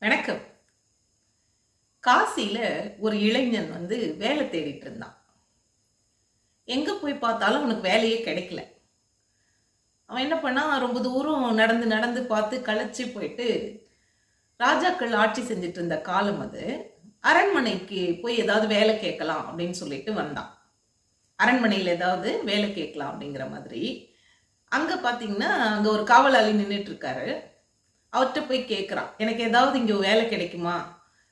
வணக்கம். காசியில ஒரு இளைஞன் வேலை தேடிட்டு இருந்தான். எங்க போய் பார்த்தாலும் அவனுக்கு வேலையே கிடைக்கல. அவன் என்ன பண்ணான், ரொம்ப தூரம் நடந்து நடந்து பார்த்து களைச்சு போயிட்டு, ராஜாக்கள் ஆட்சி செஞ்சுட்டு இருந்த காலம் அது. அரண்மனைக்கு போய் ஏதாவது வேலை கேட்கலாம் அப்படின்னு சொல்லிட்டு வந்தான். அரண்மனையில் ஏதாவது வேலை கேட்கலாம் அப்படிங்கிற மாதிரி. அங்க பாத்தீங்கன்னா அங்க ஒரு காவலாளி நின்றுட்டு இருக்காரு. அவர்கிட்ட போய் கேட்குறான், எனக்கு ஏதாவது இங்கே வேலை கிடைக்குமா,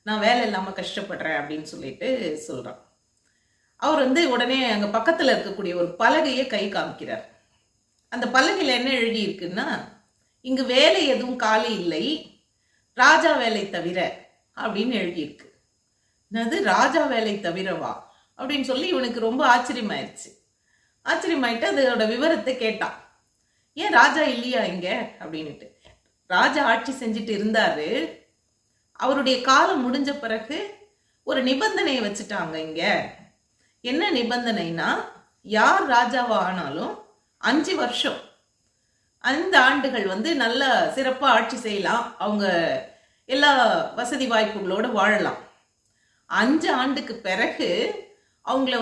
நான் வேலை இல்லாமல் கஷ்டப்படுறேன் அப்படின்னு சொல்லிட்டு சொல்கிறான். அவர் உடனே அங்கே பக்கத்தில் இருக்கக்கூடிய ஒரு பலகையை கை காமிக்கிறார். அந்த பலகையில் என்ன எழுதி இருக்குன்னா, இங்கு வேலை எதுவும் காலி இல்லை, ராஜா வேலை தவிர அப்படின்னு எழுதியிருக்கு. என்னது ராஜா வேலை தவிரவா அப்படின்னு சொல்லி இவனுக்கு ரொம்ப ஆச்சரியமாயிருச்சு. ஆச்சரியமாயிட்டு அதோட விவரத்தை கேட்டான். ஏன் ராஜா இல்லையா இங்க அப்படின்னுட்டு. ராஜா ஆட்சி செஞ்சுட்டு இருந்தாரு. அவருடைய காலம் முடிஞ்ச பிறகு ஒரு நிபந்தனையை வச்சுட்டாங்க இங்க. என்ன நிபந்தனைனா, யார் ராஜாவா ஆனாலும் 5 வருஷம் 5 ஆண்டுகள் நல்ல சிறப்பா ஆட்சி செய்யலாம், அவங்க எல்லா வசதி வாய்ப்புகளோடு வாழலாம். 5 ஆண்டுக்கு பிறகு அவங்கள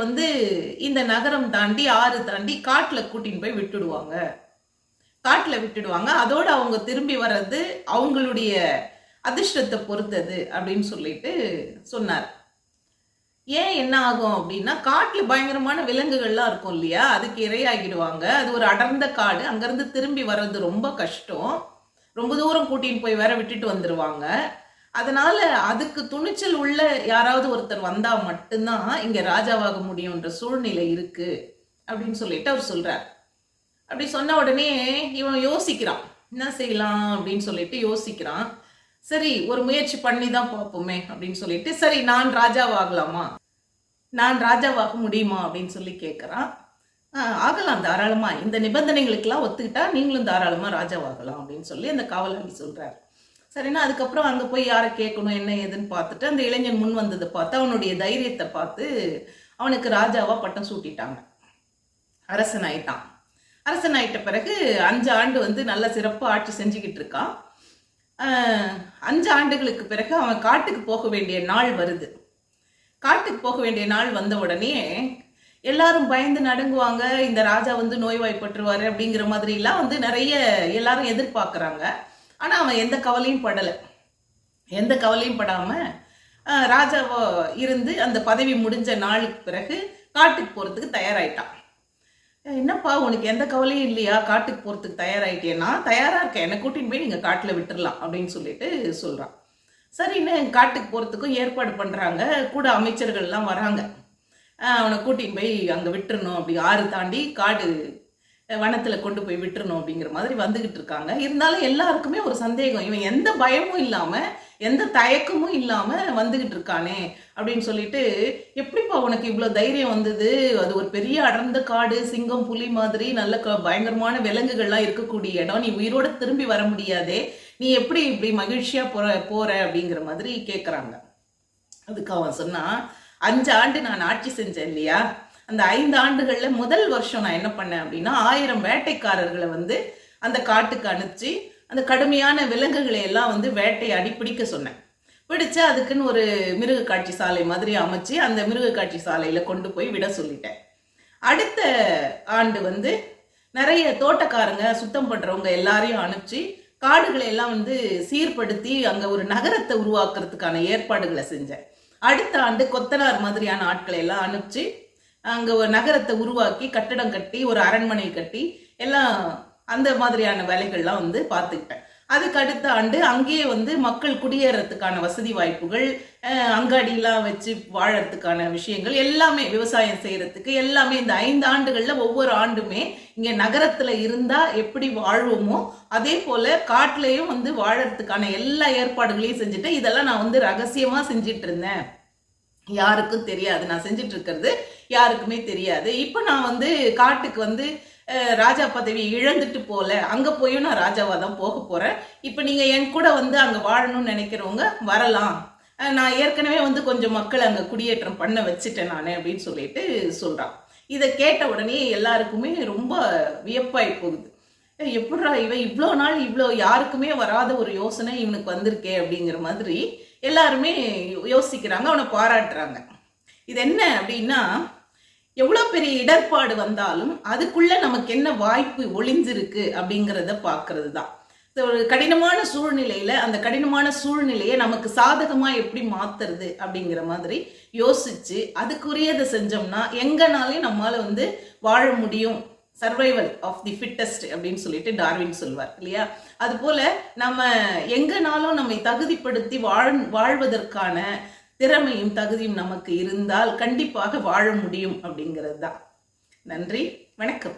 இந்த நகரம் தாண்டி ஆறு தாண்டி காட்டுல கூட்டின்னு போய் விட்டுடுவாங்க. அதோட அவங்க திரும்பி வர்றது அவங்களுடைய அதிர்ஷ்டத்தை பொறுத்தது அப்படின்னு சொல்லிட்டு சொன்னார். ஏன் என்ன ஆகும் அப்படின்னா, காட்டுல பயங்கரமான விலங்குகள்லாம் இருக்கும் இல்லையா, அதுக்கு இரையாகிடுவாங்க. அது ஒரு அடர்ந்த காடு, அங்கிருந்து திரும்பி வர்றது ரொம்ப கஷ்டம். ரொம்ப தூரம் கூட்டின்னு போய் வேற விட்டுட்டு வந்துருவாங்க. அதனால அதுக்கு துணிச்சல் உள்ள யாராவது ஒருத்தர் வந்தா மட்டும்தான் இங்க ராஜாவாக முடியும்ன்ற சூழ்நிலை இருக்கு அப்படின்னு சொல்லிட்டு அவர் சொல்றார். அப்படி சொன்ன உடனே இவன் யோசிக்கிறான், என்ன செய்யலாம் அப்படின்னு சொல்லிட்டு யோசிக்கிறான். சரி, ஒரு முயற்சி பண்ணி தான் பார்ப்போமே அப்படின்னு சொல்லிட்டு, சரி நான் ராஜாவாகலாமா, நான் ராஜாவாக முடியுமா அப்படின்னு சொல்லி கேட்குறான். ஆகலாம், தாராளமா, இந்த நிபந்தனைகளுக்கெல்லாம் ஒத்துக்கிட்டா நீங்களும் தாராளமா ராஜாவாகலாம் அப்படின்னு சொல்லி அந்த காவலாளி சொல்றாரு. சரின்னா அதுக்கப்புறம் அங்கே போய் யாரை கேட்கணும் என்ன ஏதுன்னு பார்த்துட்டு அந்த இளைஞன் முன் வந்ததை பார்த்து அவனுடைய தைரியத்தை பார்த்து அவனுக்கு ராஜாவா பட்டம் சூட்டிட்டாங்க. அரசன் ஆயிட்டான். அரசன் ஆயிட்ட பிறகு 5 ஆண்டு நல்ல சிறப்பாக ஆட்சி செஞ்சுக்கிட்டு இருக்கான். 5 ஆண்டுகளுக்கு பிறகு அவன் காட்டுக்கு போக வேண்டிய நாள் வருது. காட்டுக்கு போக வேண்டிய நாள் வந்த உடனே எல்லாரும் பயந்து நடுங்குவாங்க. இந்த ராஜா நோய்வாய்ப்பட்டுருவாரு அப்படிங்கிற மாதிரிலாம் நிறைய எல்லாரும் எதிர்பார்க்குறாங்க. ஆனால் அவன் எந்த கவலையும் படலை. எந்த கவலையும் படாம ராஜாவா இருந்து அந்த பதவி முடிஞ்ச நாளுக்கு பிறகு காட்டுக்கு போறதுக்கு தயாராயிட்டான். என்னப்பா உனக்கு எந்த கவலையும் இல்லையா, காட்டுக்கு போறதுக்கு தயாராயிட்டேன்னா, தயாரா இருக்கேன், என்னை கூட்டின்னு போய் நீங்க காட்டுல விட்டுறலாம் அப்படின்னு சொல்லிட்டு சொல்றான். சரின்னு காட்டுக்கு போறதுக்கும் ஏற்பாடு பண்றாங்க. கூட அமைச்சர்கள்லாம் வராங்க. அவனை கூட்டின்னு போய் அங்க விட்டுறணும், அப்படி ஆறு தாண்டி காடு வனத்துல கொண்டு போய் விட்டுறணும் அப்படிங்கிற மாதிரி வந்துகிட்டு இருக்காங்க. இருந்தாலும் எல்லாருக்குமே ஒரு சந்தேகம், இவன் எந்த பயமும் இல்லாம எந்த தயக்கமும் இல்லாம வந்துகிட்டு இருக்கானே அப்படின்னு சொல்லிட்டு, எப்படிப்பா உனக்கு இவ்வளவு தைரியம் வந்தது, அது ஒரு பெரிய அடர்ந்த காடு, சிங்கம் புலி மாதிரி நல்ல பயங்கரமான விலங்குகள்லாம் இருக்கக்கூடிய இடம், நீ உயிரோட திரும்பி வர முடியாதே, நீ எப்படி இப்படி மகிழ்ச்சியா போற அப்படிங்கிற மாதிரி கேட்குறாங்க. அதுக்கு அவன் சொன்னா, 5 ஆண்டு நான் ஆட்சி செஞ்சேன் இல்லையா, அந்த 5 ஆண்டுகள்ல முதல் வருஷம் நான் என்ன பண்ணேன் அப்படின்னா, 1000 வேட்டைக்காரர்களை அந்த காட்டுக்கு அனுப்பிச்சு அந்த கடுமையான விலங்குகளை எல்லாம் வேட்டையாடி பிடிக்க சொன்னேன். பிடிச்சு அதுக்குன்னு ஒரு மிருக காட்சி சாலை மாதிரி அமைச்சு அந்த மிருக காட்சி சாலையில கொண்டு போய் விட சொல்லிட்டேன். அடுத்த ஆண்டு நிறைய தோட்டக்காரங்க சுத்தம் பண்றவங்க எல்லாரையும் அனுப்பிச்சு காடுகளை எல்லாம் சீர்படுத்தி அங்க ஒரு நகரத்தை உருவாக்குறதுக்கான ஏற்பாடுகளை செஞ்சேன். அடுத்த ஆண்டு கொத்தனார் மாதிரியான ஆட்களை எல்லாம் அனுப்பிச்சு அங்க ஒரு நகரத்தை உருவாக்கி கட்டடம் கட்டி ஒரு அரண்மனை கட்டி எல்லாம் அந்த மாதிரியான வேலைகள்லாம் பார்த்துக்கிட்டேன். அதுக்கு அடுத்த ஆண்டு அங்கேயே மக்கள் குடியேறதுக்கான வசதி வாய்ப்புகள், அங்காடியெல்லாம் வச்சு வாழறதுக்கான விஷயங்கள் எல்லாமே, விவசாயம் செய்யறதுக்கு எல்லாமே இந்த 5 ஆண்டுகள்ல ஒவ்வொரு ஆண்டுமே இங்க நகரத்துல இருந்தா எப்படி வாழ்வோமோ அதே போல காட்டுலயும் வாழறதுக்கான எல்லா ஏற்பாடுகளையும் செஞ்சுட்டு, இதெல்லாம் நான் ரகசியமா செஞ்சிட்டு இருந்தேன், யாருக்கும் தெரியாது, நான் செஞ்சுட்டு இருக்கிறது யாருக்குமே தெரியாது. இப்ப நான் காட்டுக்கு ராஜா பதவியை இழந்துட்டு போல, அங்க போயும் நான் ராஜாவா தான் போக போறேன். இப்ப நீங்க என் கூட அங்க வாழணும்னு நினைக்கிறவங்க வரலாம், நான் ஏற்கனவே கொஞ்சம் மக்களை அங்க குடியேற்றம் பண்ண வச்சுட்டேன் நானு அப்படின்னு சொல்லிட்டு சொல்றான். இதை கேட்ட உடனே எல்லாருக்குமே ரொம்ப வியப்பாய் போகுது. எப்படிடா இவன் இவ்வளோ நாள் இவ்வளோ யாருக்குமே வராத ஒரு யோசனை இவனுக்கு வந்திருக்கே அப்படிங்கிற மாதிரி எல்லாருமே யோசிக்கிறாங்க, அவனை பாராட்டுறாங்க. இது என்ன அப்படின்னா, எவ்வளோ பெரிய இடர்பாடு வந்தாலும் அதுக்குள்ள நமக்கு என்ன வாய்ப்பு ஒளிஞ்சிருக்கு அப்படிங்கிறத பார்க்கறது தான். ஒரு கடினமான சூழ்நிலையில அந்த கடினமான சூழ்நிலையை நமக்கு சாதகமா எப்படி மாத்துறது அப்படிங்கிற மாதிரி யோசிச்சு அதுக்குரியதை செஞ்சோம்னா எங்கனாலையும் நம்மளால வாழ முடியும். சர்வைவல் ஆஃப் தி ஃபிட்டஸ்ட் அப்படின்னு சொல்லிட்டு டார்வின் சொல்வார் இல்லையா? அது போல நம்ம எங்கனாலும் நம்மை தகுதிப்படுத்தி வாழ்வதற்கான திறமையும் தகுதியும் நமக்கு இருந்தால் கண்டிப்பாக வாழ முடியும் அப்படிங்கிறது தான். நன்றி, வணக்கம்.